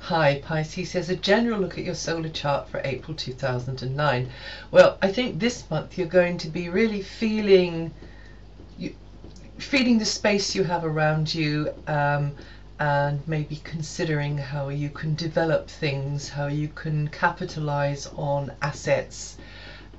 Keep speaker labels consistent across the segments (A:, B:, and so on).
A: Hi Pisces, there's a general look at your solar chart for April 2009. Well, I think this month you're going to be really feeling the space you have around you, and maybe considering how you can develop things, how you can capitalize on assets,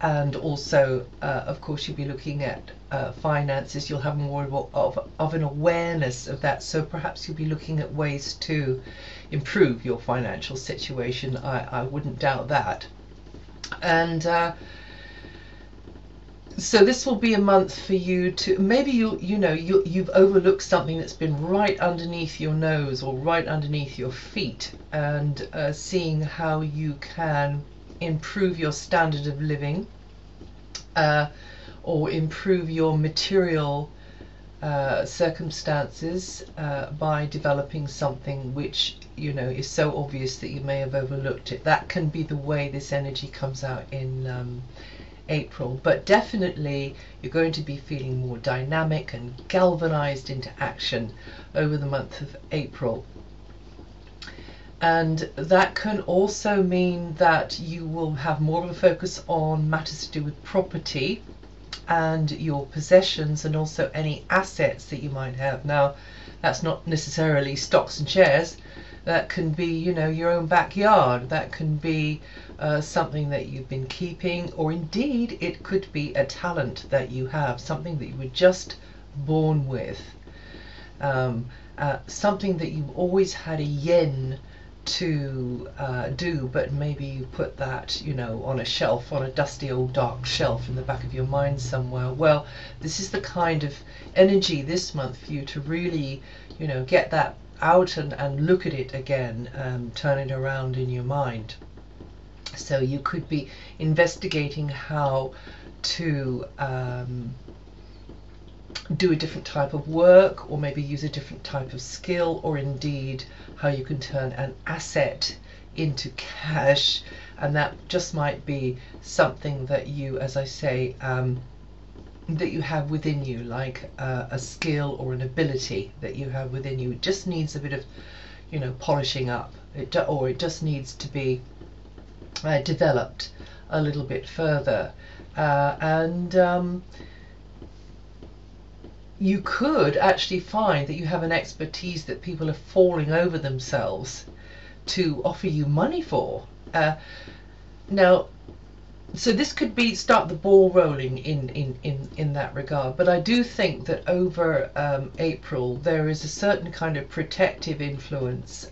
A: and also of course you'll be looking at finances. You'll have more of an awareness of that, so perhaps you'll be looking at ways to improve your financial situation. I wouldn't doubt that. And so this will be a month for you to maybe you've overlooked something that's been right underneath your nose or right underneath your feet, and seeing how you can improve your standard of living, or improve your material circumstances by developing something which is so obvious that you may have overlooked it. That can be the way this energy comes out in April, but definitely you're going to be feeling more dynamic and galvanized into action over the month of April. And that can also mean that you will have more of a focus on matters to do with property and your possessions, and also any assets that you might have. Now, that's not necessarily stocks and shares. That can be, your own backyard. That can be something that you've been keeping, or indeed it could be a talent that you have, something that you were just born with, something that you've always had a yen to do, but maybe you put that on a shelf, on a dusty old dark shelf in the back of your mind somewhere. Well, this is the kind of energy this month for you to really get that out and look at it again, turn it around in your mind. So you could be investigating how to do a different type of work, or maybe use a different type of skill, or indeed how you can turn an asset into cash. And that just might be something that you, as I say, that you have within you, like a skill or an ability that you have within you. It just needs a bit of polishing up, or it just needs to be developed a little bit further, and you could actually find that you have an expertise that people are falling over themselves to offer you money for. Now, so this could be start the ball rolling in that regard. But I do think that over April there is a certain kind of protective influence,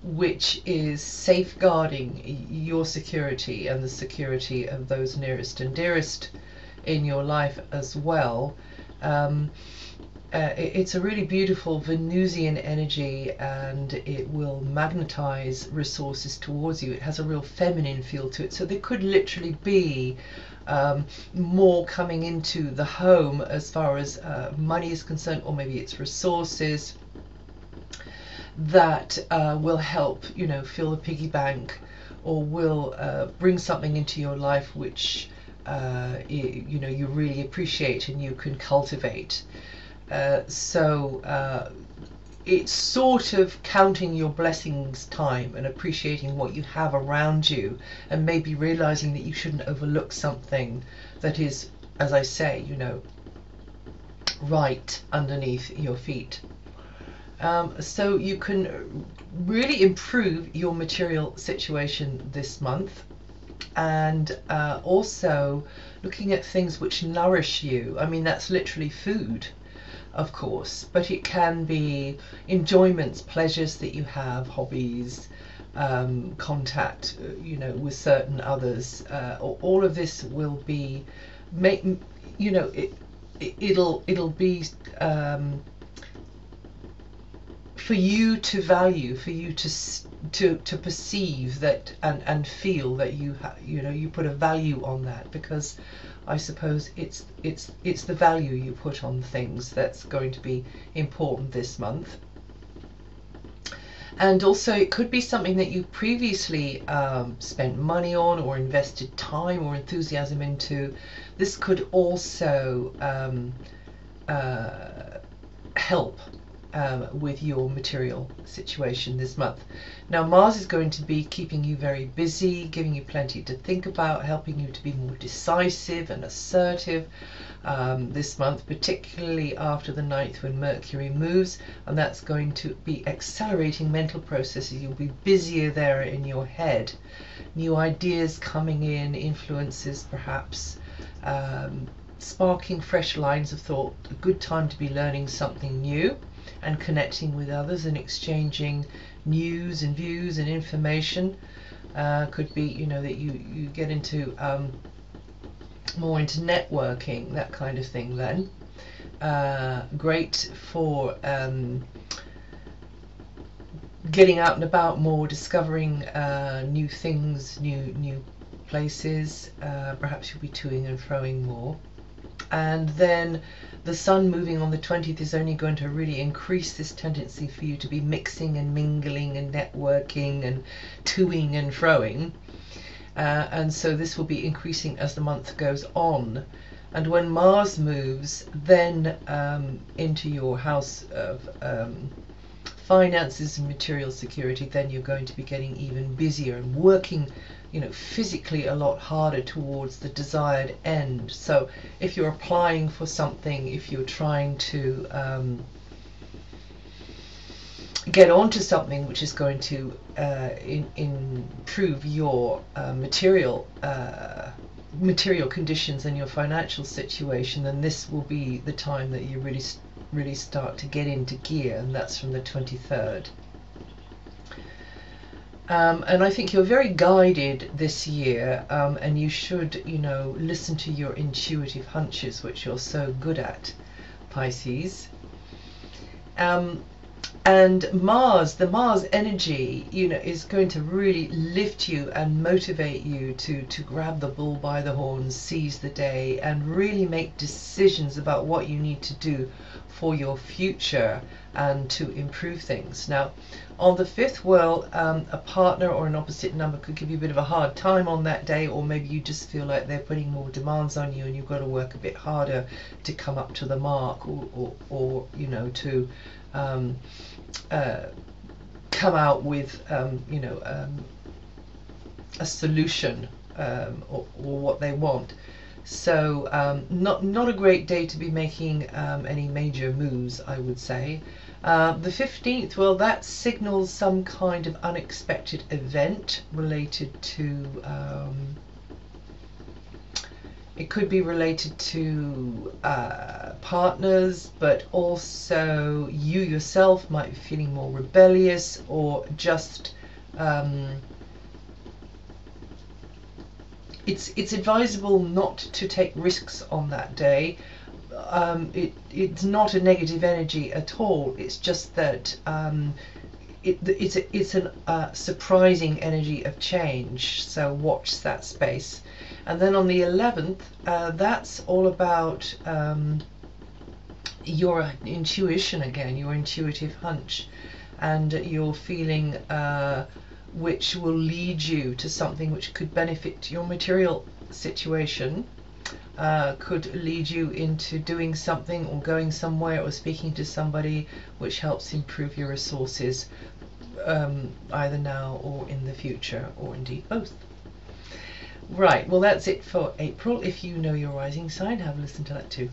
A: which is safeguarding your security and the security of those nearest and dearest in your life as well. It's a really beautiful Venusian energy, and it will magnetize resources towards you. It has a real feminine feel to it, so there could literally be more coming into the home as far as money is concerned, or maybe it's resources that will help fill the piggy bank, or will bring something into your life which you really appreciate and you can cultivate. So it's sort of counting your blessings time and appreciating what you have around you, and maybe realizing that you shouldn't overlook something that is, as I say, right underneath your feet. So you can really improve your material situation this month, and also looking at things which nourish you. I mean, that's literally food, of course, but it can be enjoyments, pleasures that you have, hobbies, contact with certain others. All of this will be it'll be for you to value, for you to perceive that, and feel that you put a value on that, because I suppose it's the value you put on things that's going to be important this month. And also it could be something that you previously spent money on, or invested time or enthusiasm into. This could also help with your material situation this month. Now Mars is going to be keeping you very busy, giving you plenty to think about, helping you to be more decisive and assertive this month, particularly after the 9th when Mercury moves, and that's going to be accelerating mental processes. You'll be busier there in your head, new ideas coming in, influences perhaps, sparking fresh lines of thought. A good time to be learning something new and connecting with others and exchanging news and views and information. Could be, you know, that you get into more into networking, that kind of thing then. Great for getting out and about more, discovering new things, new places. Perhaps you'll be toing and froing more. And then the Sun moving on the 20th is only going to really increase this tendency for you to be mixing and mingling and networking and toing and froing. And so this will be increasing as the month goes on. And when Mars moves then into your house of finances and material security, then you're going to be getting even busier and working, you know, physically a lot harder towards the desired end. So if you're applying for something, if you're trying to get onto something which is going to improve your material conditions and your financial situation, then this will be the time that you really start to get into gear, and that's from the 23rd. And I think you're very guided this year, and you should, you know, listen to your intuitive hunches, which you're so good at, Pisces. And Mars, the Mars energy, you know, is going to really lift you and motivate you to grab the bull by the horns, seize the day, and really make decisions about what you need to do for your future and to improve things. Now, on the 5th, well, a partner or an opposite number could give you a bit of a hard time on that day, or maybe you just feel like they're putting more demands on you and you've got to work a bit harder to come up to the mark, or you know, to come out with you know, a solution or what they want. So not a great day to be making any major moves, I would say. The 15th, well, that signals some kind of unexpected event related to it could be related to partners, but also you yourself might be feeling more rebellious, or just it's advisable not to take risks on that day. It's not a negative energy at all. It's just that it's a surprising energy of change. So watch that space. And then on the 11th, that's all about your intuition again, your intuitive hunch, and your feeling, which will lead you to something which could benefit your material situation, could lead you into doing something or going somewhere or speaking to somebody which helps improve your resources, either now or in the future, or indeed both. Right, well, that's it for April. If you know your rising sign, have a listen to that too.